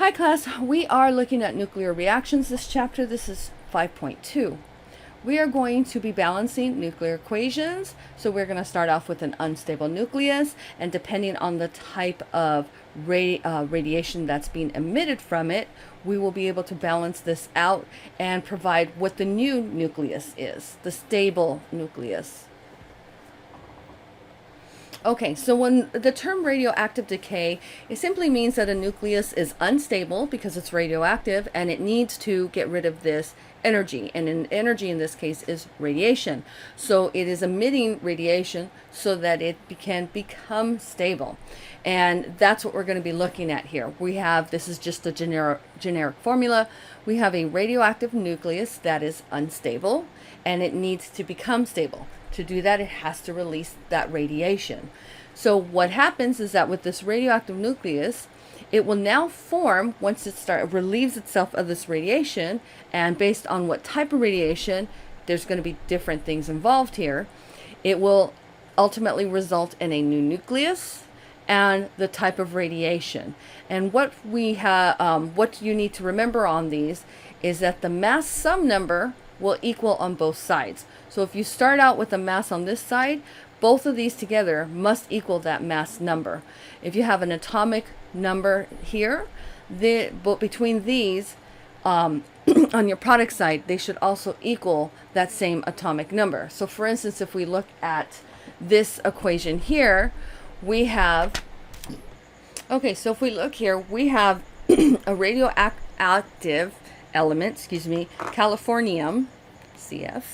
Hi class, we are looking at nuclear reactions this chapter. This is 5.2. We are going to be balancing nuclear equations. So we're going to start off with an unstable nucleus, and depending on the type of radiation that's being emitted from it, we will be able to balance this out and provide what the new nucleus is, the stable nucleus. Okay, so when the term radioactive decay, it simply means that a nucleus is unstable because it's radioactive and it needs to get rid of this energy. And energy in this case is radiation. So it is emitting radiation so that it can become stable. And that's what we're going to be looking at here. We have, this is just a generic formula. We have a radioactive nucleus that is unstable and it needs to become stable. To do that, it has to release that radiation. So what happens is that with this radioactive nucleus, it will now form, once it relieves itself of this radiation, and based on what type of radiation, there's going to be different things involved here. It will ultimately result in a new nucleus and the type of radiation. And what we have, what you need to remember on these is that the mass sum number will equal on both sides. So if you start out with a mass on this side, both of these together must equal that mass number. If you have an atomic number here, between these, on your product side, they should also equal that same atomic number. So for instance, if we look at this equation here, we have, okay, so if we look here, we have a radioactive element, californium, CF,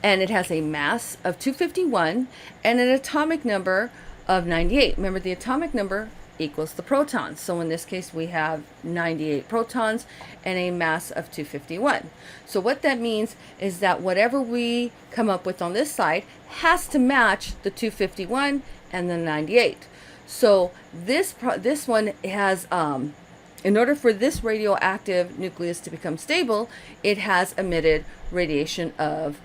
and it has a mass of 251 and an atomic number of 98. Remember, the atomic number equals the protons. So in this case, we have 98 protons and a mass of 251. So what that means is that whatever we come up with on this side has to match the 251 and the 98. So this one has, in order for this radioactive nucleus to become stable, it has emitted radiation of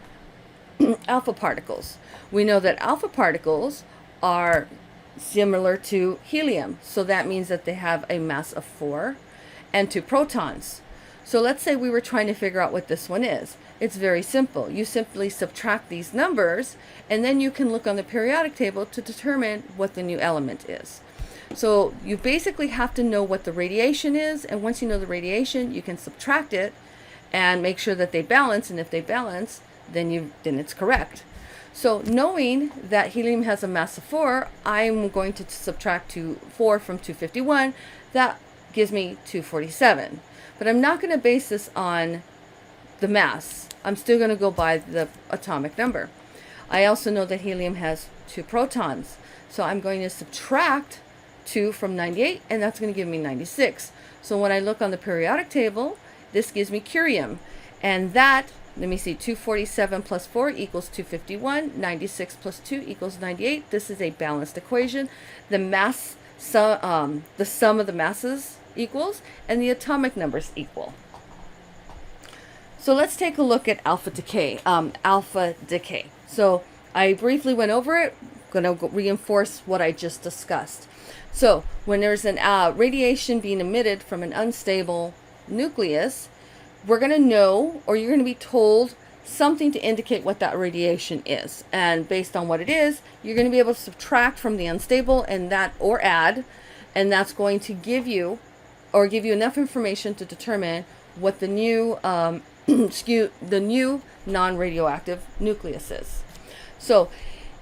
alpha particles. We know that alpha particles are similar to helium, so that means that they have a mass of 4 and 2 protons. So let's say we were trying to figure out what this one is. It's very simple. You simply subtract these numbers, and then you can look on the periodic table to determine what the new element is. So you basically have to know what the radiation is, and once you know the radiation, you can subtract it and make sure that they balance, and if they balance, then it's correct. So knowing that helium has a mass of 4, I'm going to subtract 4 from 251. That gives me 247. But I'm not going to base this on the mass. I'm still going to go by the atomic number. I also know that helium has 2 protons. So I'm going to subtract 2 from 98, and that's going to give me 96. So when I look on the periodic table, this gives me curium. And that, let me see, 247 plus 4 equals 251. 96 plus 2 equals 98. This is a balanced equation. The mass, the sum of the masses equals, and the atomic numbers equal. So let's take a look at alpha decay. So I briefly went over it. I'm going to reinforce what I just discussed. So when there's an radiation being emitted from an unstable nucleus, we're going to know, or you're going to be told, something to indicate what that radiation is. And based on what it is, you're going to be able to subtract from the unstable and that, or add, and that's going to give you enough information to determine what the new the new non-radioactive nucleus is. So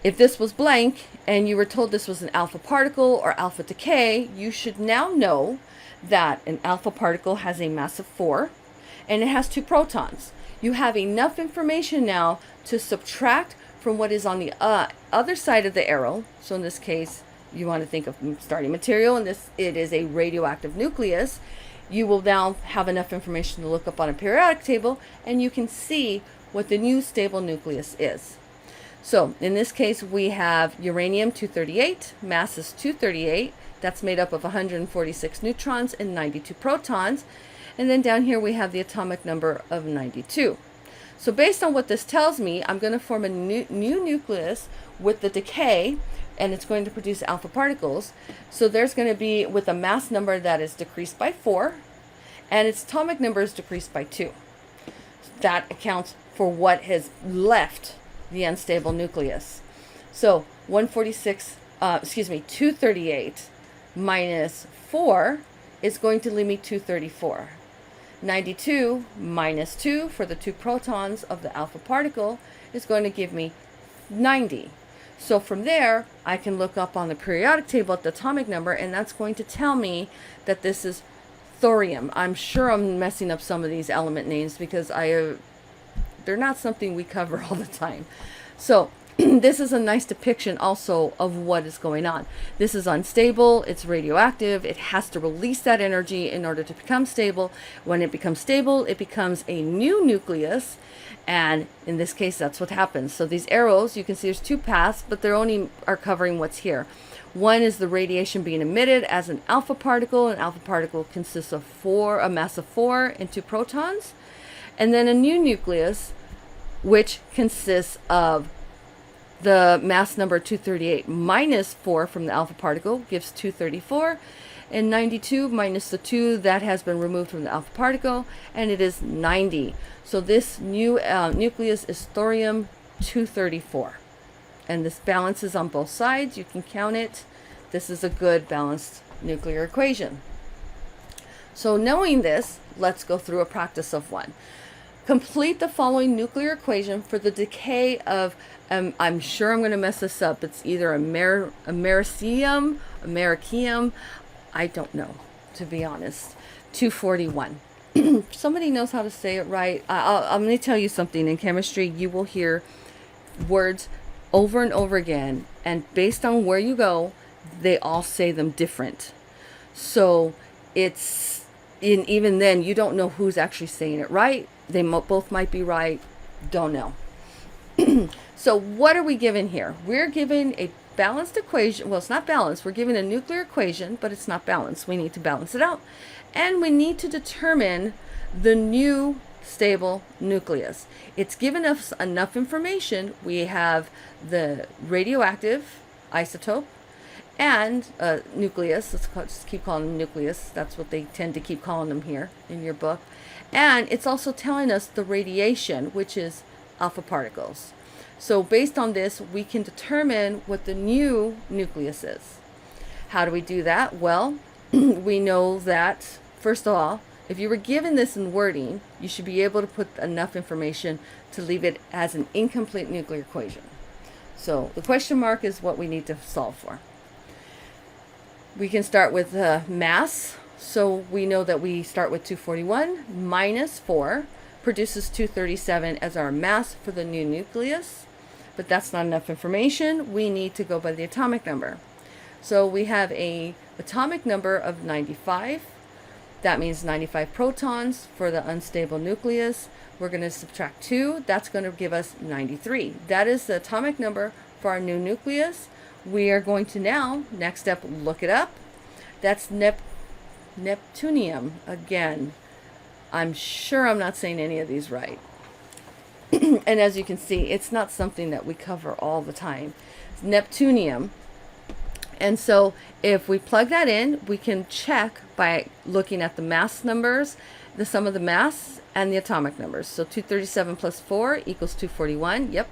if this was blank and you were told this was an alpha particle or alpha decay, you should now know that an alpha particle has a mass of 4 and it has 2 protons. You have enough information now to subtract from what is on the other side of the arrow. So in this case, you want to think of starting material, and it is a radioactive nucleus. You will now have enough information to look up on a periodic table, and you can see what the new stable nucleus is. So in this case, we have uranium-238, mass is 238. That's made up of 146 neutrons and 92 protons. And then down here we have the atomic number of 92. So based on what this tells me, I'm going to form a new nucleus with the decay, and it's going to produce alpha particles. So there's going to be, with a mass number that is decreased by 4, and its atomic number is decreased by 2. That accounts for what has left the unstable nucleus. So 238 minus 4 is going to leave me 234. 92 minus 2 for the 2 protons of the alpha particle is going to give me 90. So from there, I can look up on the periodic table at the atomic number, and that's going to tell me that this is thorium. I'm sure I'm messing up some of these element names because they're not something we cover all the time. So this is a nice depiction also of what is going on. This is unstable, it's radioactive, it has to release that energy in order to become stable. When it becomes stable, it becomes a new nucleus, and in this case, that's what happens. So these arrows, you can see there's 2 paths, but they're only are covering what's here. One is the radiation being emitted as an alpha particle. An alpha particle consists of a mass of 4 and 2 protons, and then a new nucleus, which consists of the mass number 238 minus 4 from the alpha particle gives 234, and 92 minus the 2 that has been removed from the alpha particle, and it is 90. So this new nucleus is thorium 234, and this balances on both sides. You can count it. This is a good balanced nuclear equation. So knowing this, let's go through a practice of one. Complete the following nuclear equation for the decay of, I'm sure I'm going to mess this up. It's either americium, I don't know, to be honest. 241. Somebody knows how to say it right. I'm going to tell you something. In chemistry, you will hear words over and over again, and based on where you go, they all say them different. So even then, you don't know who's actually saying it right. They both might be right. Don't know. So what are we given here? We're given a balanced equation. Well, it's not balanced. We're given a nuclear equation, but it's not balanced. We need to balance it out. And we need to determine the new stable nucleus. It's given us enough information. We have the radioactive isotope and nucleus. Let's just keep calling them nucleus. That's what they tend to keep calling them here in your book. And it's also telling us the radiation, which is alpha particles. So based on this, we can determine what the new nucleus is. How do we do that? Well, we know that, first of all, if you were given this in wording, you should be able to put enough information to leave it as an incomplete nuclear equation. So the question mark is what we need to solve for. We can start with mass. So we know that we start with 241 minus 4 produces 237 as our mass for the new nucleus. But that's not enough information. We need to go by the atomic number. So we have an atomic number of 95. That means 95 protons for the unstable nucleus. We're going to subtract 2. That's going to give us 93. That is the atomic number for our new nucleus. We are going to now, next step, look it up. That's neptunium. Again, I'm sure I'm not saying any of these right. And as you can see, it's not something that we cover all the time. It's neptunium. And so if we plug that in, we can check by looking at the mass numbers, the sum of the mass and the atomic numbers. So 237 plus 4 equals 241. Yep.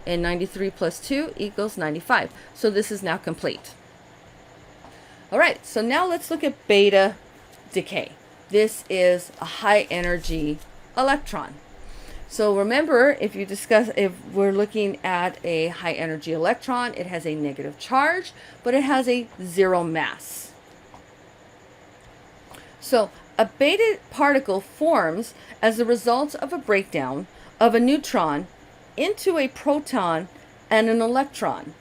And 93 plus 2 equals 95. So this is now complete. All right. So now let's look at beta decay. This is a high energy electron. So remember, if we're looking at a high energy electron, it has a negative charge, but it has a 0 mass. So a beta particle forms as a result of a breakdown of a neutron into a proton and an electron.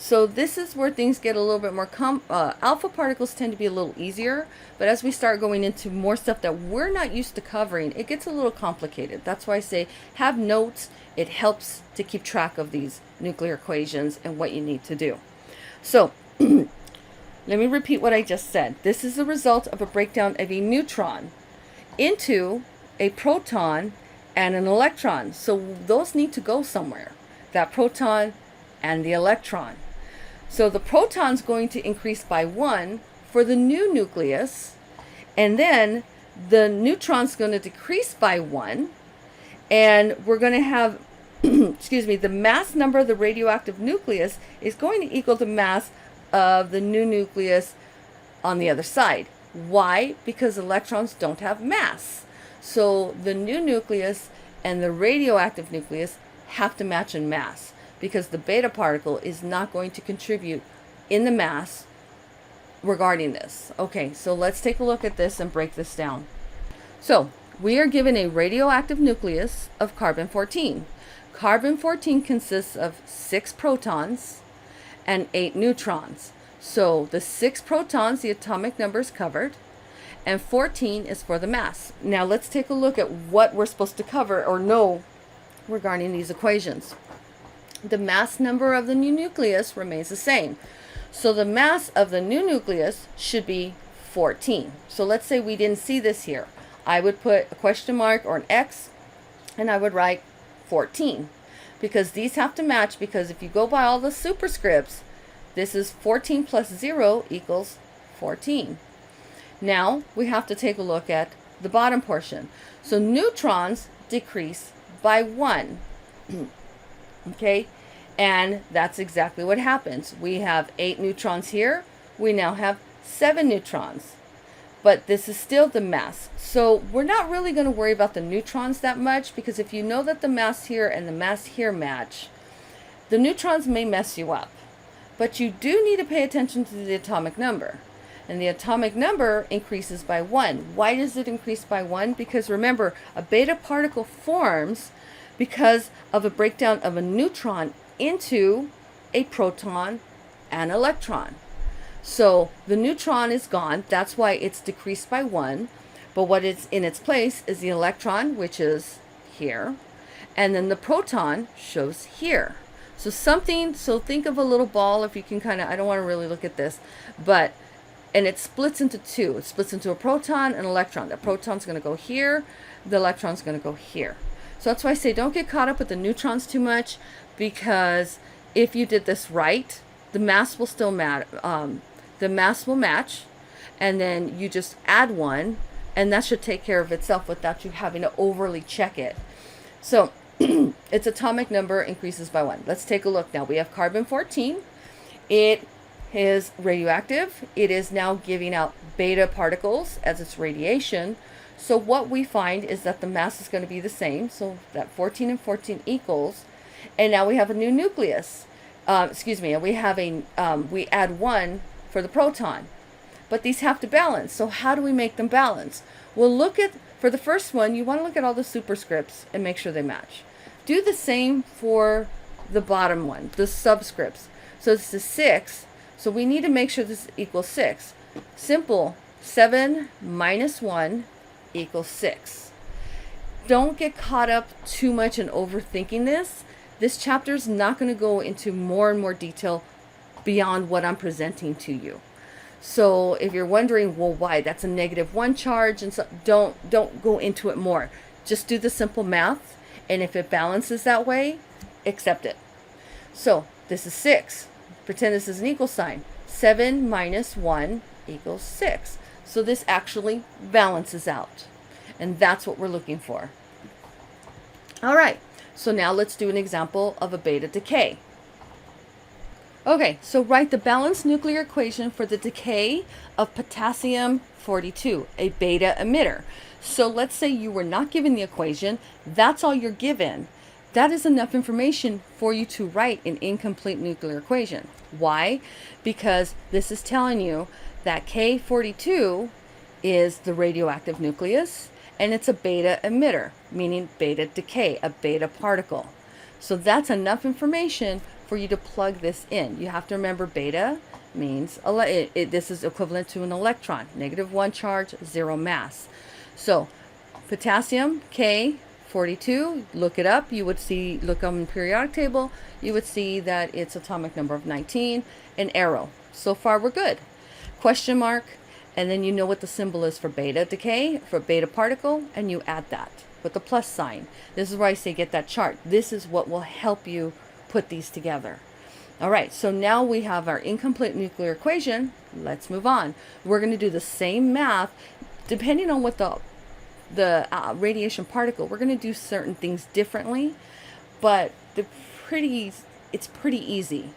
So this is where things get a little bit more alpha particles tend to be a little easier, but as we start going into more stuff that we're not used to covering, it gets a little complicated. That's why I say have notes. It helps to keep track of these nuclear equations and what you need to do. So let me repeat what I just said. This is a result of a breakdown of a neutron into a proton and an electron. So those need to go somewhere, that proton and the electron. So the proton's going to increase by 1 for the new nucleus, and then the neutron's going to decrease by 1, and we're going to have, excuse me, the mass number of the radioactive nucleus is going to equal the mass of the new nucleus on the other side. Why? Because electrons don't have mass. So the new nucleus and the radioactive nucleus have to match in mass, because the beta particle is not going to contribute in the mass regarding this. Okay, so let's take a look at this and break this down. So we are given a radioactive nucleus of carbon-14. Carbon-14 consists of 6 protons and 8 neutrons. So the 6 protons, the atomic number is covered, and 14 is for the mass. Now let's take a look at what we're supposed to cover or know regarding these equations. The mass number of the new nucleus remains the same. So the mass of the new nucleus should be 14. So let's say we didn't see this here. I would put a question mark or an X, and I would write 14, because these have to match, because if you go by all the superscripts, this is 14 plus 0 equals 14. Now we have to take a look at the bottom portion. So neutrons decrease by 1. Okay, and that's exactly what happens. We have 8 neutrons here. We now have 7 neutrons. But this is still the mass. So we're not really going to worry about the neutrons that much, because if you know that the mass here and the mass here match, the neutrons may mess you up. But you do need to pay attention to the atomic number. And the atomic number increases by 1. Why does it increase by 1? Because remember, a beta particle forms because of a breakdown of a neutron into a proton and electron. So the neutron is gone. That's why it's decreased by 1. But what is in its place is the electron, which is here. And then the proton shows here. So think of a little ball, if you can kind of, I don't want to really look at this, but, and it splits into 2. It splits into a proton and an electron. The proton's going to go here. The electron's going to go here. So that's why I say don't get caught up with the neutrons too much, because if you did this right, the mass will still matter. The mass will match, and then you just add 1, and that should take care of itself without you having to overly check it. So its atomic number increases by 1. Let's take a look now. We have carbon-14. It is radioactive. It is now giving out beta particles as its radiation. So what we find is that the mass is going to be the same. So that 14 and 14 equals. And now we have a new nucleus. We have we add 1 for the proton. But these have to balance. So how do we make them balance? Well, for the first one, you want to look at all the superscripts and make sure they match. Do the same for the bottom one, the subscripts. So this is 6. So we need to make sure this equals 6. Simple. 7 minus 1 equals 6. Don't get caught up too much in overthinking this. This chapter is not going to go into more and more detail beyond what I'm presenting to you. So if you're wondering, well, why? That's a -1 charge, and so don't go into it more. Just do the simple math, and if it balances that way, accept it. So this is 6. Pretend this is an equal sign. 7 minus 1 equals 6. So this actually balances out, and that's what we're looking for. All right, so now let's do an example of a beta decay. Okay, so write the balanced nuclear equation for the decay of potassium-42, a beta emitter. So let's say you were not given the equation. That's all you're given. That is enough information for you to write an incomplete nuclear equation. Why? Because this is telling you that K42 is the radioactive nucleus, and it's a beta emitter, meaning beta decay, a beta particle. So that's enough information for you to plug this in. You have to remember beta means this is equivalent to an electron, -1 charge, 0 mass. So potassium K42, look it up. You would see, look on the periodic table, you would see that it's atomic number of 19, an arrow. So far we're good. Question mark, and then you know what the symbol is for beta decay, for beta particle, and you add that with the plus sign. This is where I say get that chart. This is what will help you put these together. All right, so now we have our incomplete nuclear equation. Let's move on. We're going to do the same math depending on what the radiation particle, we're going to do certain things differently, but it's pretty easy.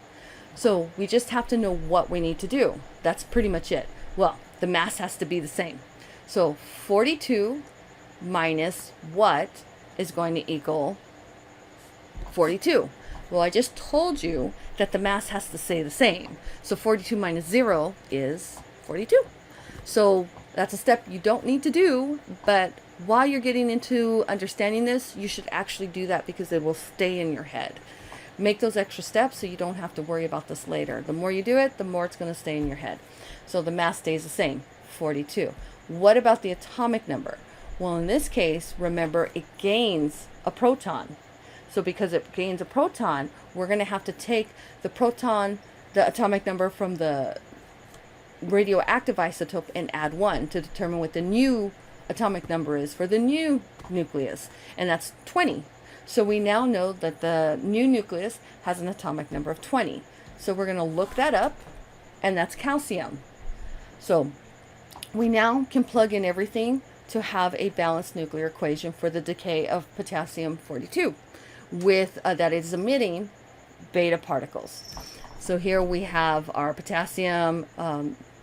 So we just have to know what we need to do. That's pretty much it. Well, the mass has to be the same. So 42 minus what is going to equal 42? Well, I just told you that the mass has to stay the same. So 42 minus 0 is 42. So that's a step you don't need to do, but while you're getting into understanding this, you should actually do that because it will stay in your head. Make those extra steps so you don't have to worry about this later. The more you do it, the more it's going to stay in your head. So the mass stays the same, 42. What about the atomic number? Well, in this case, remember, it gains a proton. So because it gains a proton, we're going to have to take the proton, the atomic number from the radioactive isotope, and add 1 to determine what the new atomic number is for the new nucleus, and that's 20. So we now know that the new nucleus has an atomic number of 20. So we're going to look that up, and that's calcium. So we now can plug in everything to have a balanced nuclear equation for the decay of potassium-42 with that is emitting beta particles. So here we have our potassium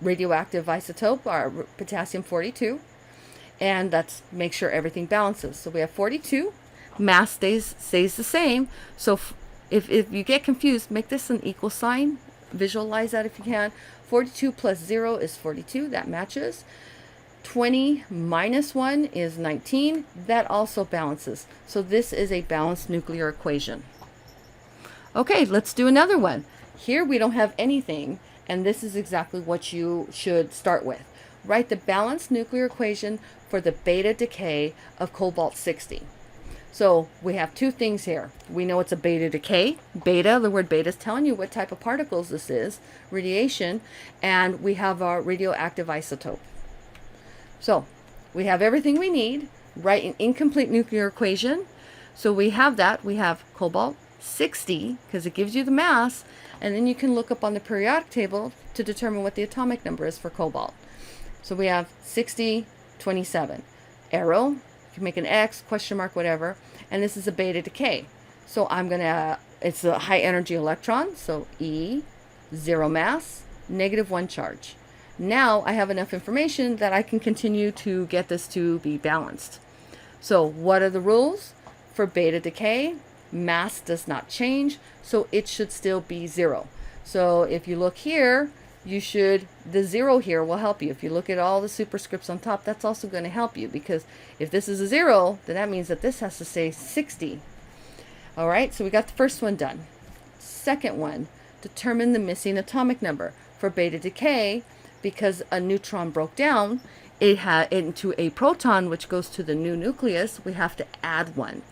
radioactive isotope, our potassium-42, and that's make sure everything balances. So we have 42, mass stays the same. So if you get confused, make this an equal sign. Visualize that if you can. 42 plus 0 is 42. That matches. 20 minus 1 is 19. That also balances. So this is a balanced nuclear equation. Okay, let's do another one. Here we don't have anything, and this is exactly what you should start with. Write the balanced nuclear equation for the beta decay of cobalt-60. So we have two things here. We know it's a beta decay. Beta, the word beta is telling you what type of particles this is, radiation, and we have our radioactive isotope. So we have everything we need. Write an incomplete nuclear equation. So we have that. We have cobalt-60 because it gives you the mass, and then you can look up on the periodic table to determine what the atomic number is for cobalt. So we have 60, 27. Arrow, you can make an X, question mark, whatever. And this is a beta decay. So it's a high energy electron. So E, 0 mass, -1 charge. Now I have enough information that I can continue to get this to be balanced. So what are the rules? For beta decay, mass does not change, so it should still be 0. So if you look here, the 0 here will help you. If you look at all the superscripts on top, that's also going to help you, because if this is a 0, then that means that this has to say 60. All right, so we got the first one done. Second one, determine the missing atomic number. For beta decay, because a neutron broke down into a proton, which goes to the new nucleus, we have to add 1.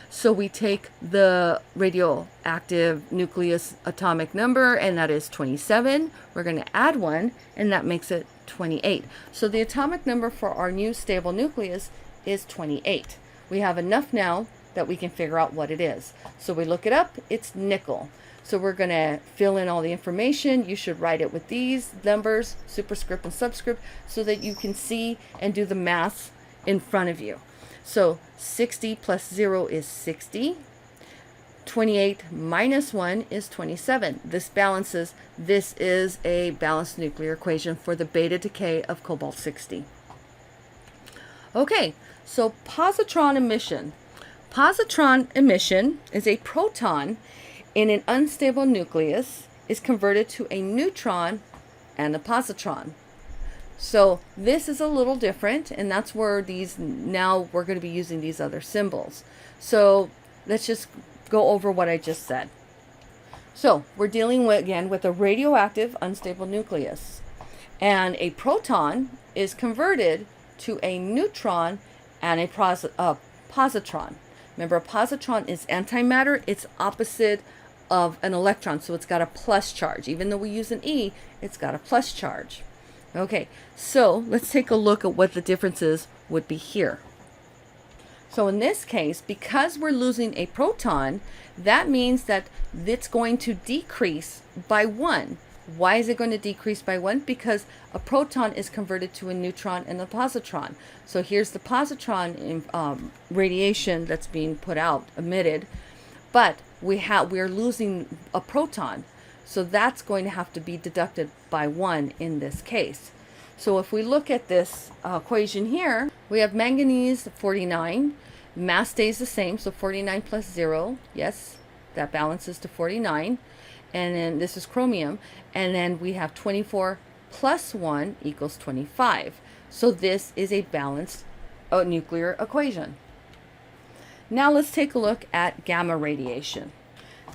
So we take the radioactive nucleus atomic number, and that is 27. We're going to add 1, and that makes it 28. So the atomic number for our new stable nucleus is 28. We have enough now that we can figure out what it is. So we look it up. It's nickel. So we're going to fill in all the information. You should write it with these numbers, superscript and subscript, so that you can see and do the math in front of you. So 60 plus 0 is 60. 28 minus 1 is 27. This balances. This is a balanced nuclear equation for the beta decay of cobalt-60. Okay, so positron emission. Positron emission is a proton in an unstable nucleus is converted to a neutron and a positron. So this is a little different, and that's where now we're going to be using these other symbols. So let's just go over what I just said. So we're dealing again with a radioactive unstable nucleus, and a proton is converted to a neutron and a positron. Remember, a positron is antimatter. It's opposite of an electron, so it's got a plus charge. Even though we use an E, it's got a plus charge. Okay, so let's take a look at what the differences would be here. So in this case, because we're losing a proton, that means that it's going to decrease by 1. Why is it going to decrease by 1? Because a proton is converted to a neutron and a positron. So here's the positron radiation that's being put out, emitted, but we're losing a proton. So that's going to have to be deducted by 1 in this case. So if we look at this equation here, we have manganese 49, mass stays the same, so 49 plus 0, yes, that balances to 49. And then this is chromium, and then we have 24 plus 1 equals 25. So this is a balanced nuclear equation. Now let's take a look at gamma radiation.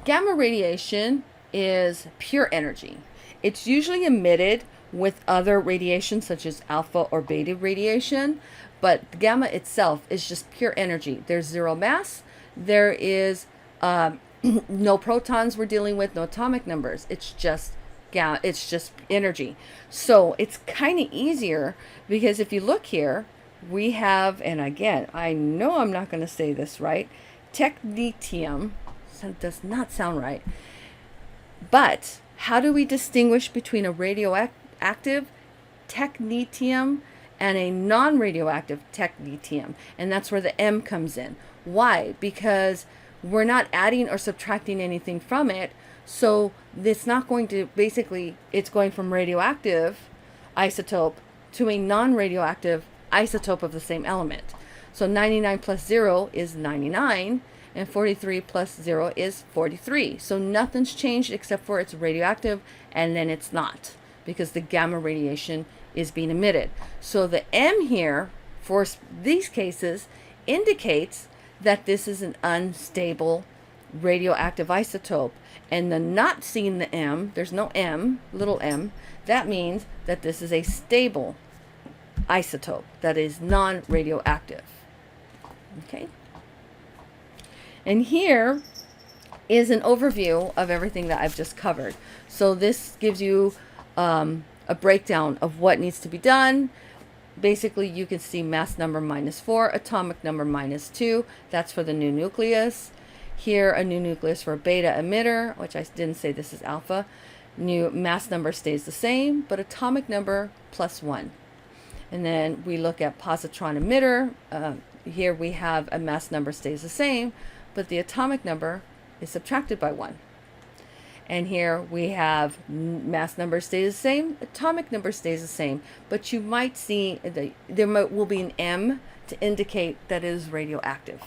Gamma radiation is pure energy. It's usually emitted with other radiation such as alpha or beta radiation, but gamma itself is just pure energy. There's zero mass. There is no protons we're dealing with, no atomic numbers. It's just gamma. It's just energy. So it's kind of easier because if you look here, we have, and again, I know I'm not going to say this right, technetium. That does not sound right. But how do we distinguish between a radioactive technetium and a non-radioactive technetium? And that's where the M comes in. Why? Because we're not adding or subtracting anything from it. So it's not going to, basically, it's going from radioactive isotope to a non-radioactive isotope of the same element. So 99 plus 0 is 99, and 43 plus 0 is 43. So nothing's changed except for it's radioactive, and then it's not, because the gamma radiation is being emitted. So the M here, for these cases, indicates that this is an unstable radioactive isotope. And the not seeing the M, there's no M, little m, that means that this is a stable isotope that is non-radioactive. Okay? And here is an overview of everything that I've just covered. So this gives you a breakdown of what needs to be done. Basically, you can see mass number -4, atomic number -2. That's for the new nucleus. Here, a new nucleus for a beta emitter, which I didn't say this is alpha. New mass number stays the same, but atomic number +1. And then we look at positron emitter. Here we have a mass number stays the same, but the atomic number is subtracted by 1. And here we have mass number stays the same, atomic number stays the same, but you might see there will be an M to indicate that it is radioactive.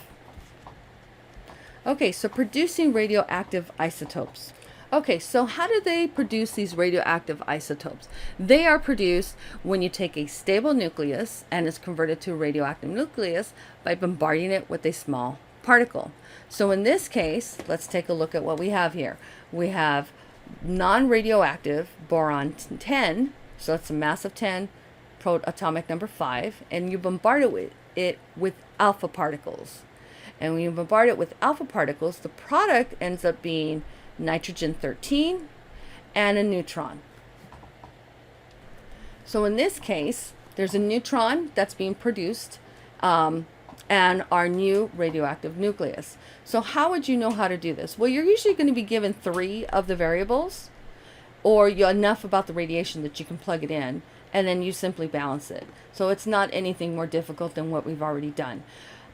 Okay, so producing radioactive isotopes. Okay, so how do they produce these radioactive isotopes? They are produced when you take a stable nucleus and it's converted to a radioactive nucleus by bombarding it with a small particle. So in this case, let's take a look at what we have here. We have non-radioactive boron 10, so it's a mass of 10, atomic number 5, and you bombard it with alpha particles. And when you bombard it with alpha particles, the product ends up being nitrogen 13 and a neutron. So in this case, there's a neutron that's being produced and our new radioactive nucleus. So how would you know how to do this? Well, you're usually going to be given 3 of the variables, or enough about the radiation that you can plug it in, and then you simply balance it. So it's not anything more difficult than what we've already done.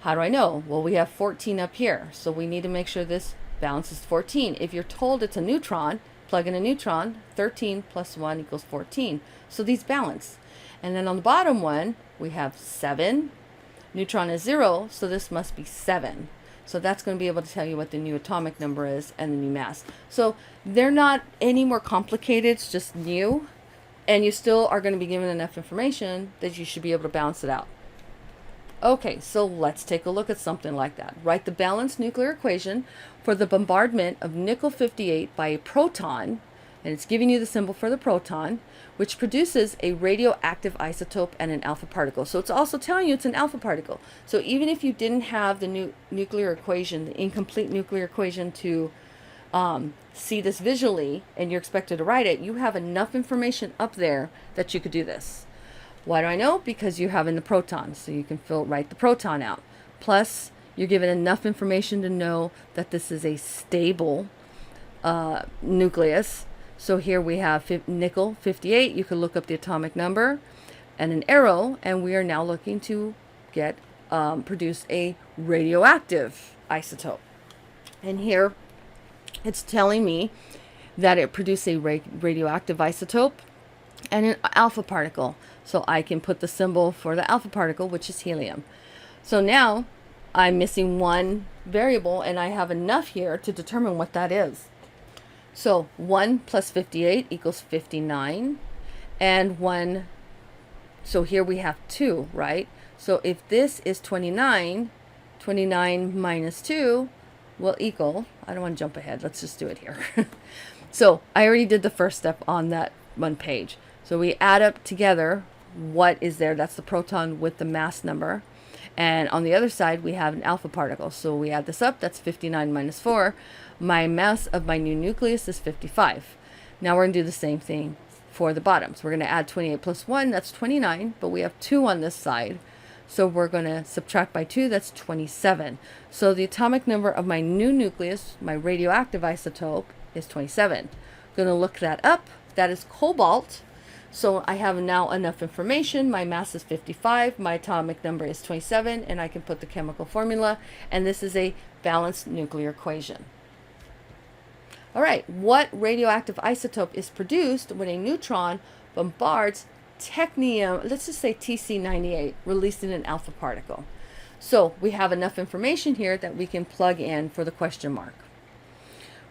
How do I know? Well, we have 14 up here, so we need to make sure this balances 14. If you're told it's a neutron, plug in a neutron, 13 plus 1 equals 14. So these balance. And then on the bottom one, we have 7. Neutron is 0, so this must be 7. So that's going to be able to tell you what the new atomic number is and the new mass. So they're not any more complicated, it's just new. And you still are going to be given enough information that you should be able to balance it out. Okay, so let's take a look at something like that. Write the balanced nuclear equation for the bombardment of nickel-58 by a proton, and it's giving you the symbol for the proton, which produces a radioactive isotope and an alpha particle. So it's also telling you it's an alpha particle. So even if you didn't have the nuclear equation, the incomplete nuclear equation to see this visually, and you're expected to write it, you have enough information up there that you could do this. Why do I know? Because you're having the proton, so you can write the proton out. Plus, you're given enough information to know that this is a stable nucleus. So here we have nickel 58. You could look up the atomic number and an arrow, and we are now looking to get produce a radioactive isotope. And here it's telling me that it produced a radioactive isotope and an alpha particle. So I can put the symbol for the alpha particle, which is helium. So now I'm missing one variable, and I have enough here to determine what that is. So 1 plus 58 equals 59, and 1, so here we have 2, right? So if this is 29, 29 minus 2 will equal, I don't want to jump ahead, let's just do it here. So I already did the first step on that one page. So we add up together what is there. That's the proton with the mass number. And on the other side, we have an alpha particle. So we add this up. That's 59 minus 4. My mass of my new nucleus is 55. Now we're going to do the same thing for the bottom. So we're going to add 28 plus 1. That's 29. But we have 2 on this side. So we're going to subtract by 2. That's 27. So the atomic number of my new nucleus, my radioactive isotope, is 27. Going to look that up. That is cobalt. So I have now enough information. My mass is 55, my atomic number is 27, and I can put the chemical formula, and this is a balanced nuclear equation. All right, what radioactive isotope is produced when a neutron bombards technetium, let's just say TC98, releasing an alpha particle? So we have enough information here that we can plug in for the question mark.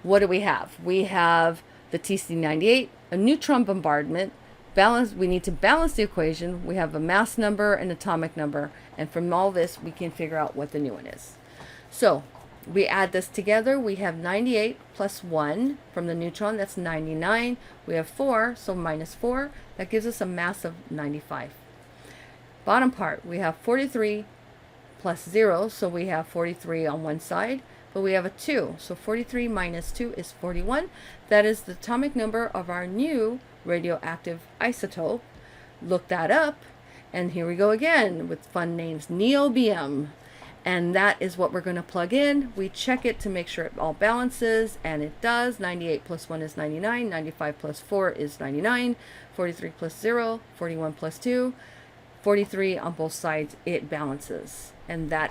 What do we have? We have the TC98, a neutron bombardment, balance. We need to balance the equation. We have a mass number and atomic number, and from all this we can figure out what the new one is. So we add this together. We have 98 plus 1 from the neutron, that's 99. We have 4, so minus 4, that gives us a mass of 95. Bottom part, we have 43 plus 0, so we have 43 on one side, but we have a 2, so 43 minus 2 is 41. That is the atomic number of our new radioactive isotope. Look that up, and here we go again with fun names, niobium, and that is what we're going to plug in. We check it to make sure it all balances, and it does. 98 plus 1 is 99, 95 plus 4 is 99, 43 plus 0, 41 plus 2, 43 on both sides. It balances, and that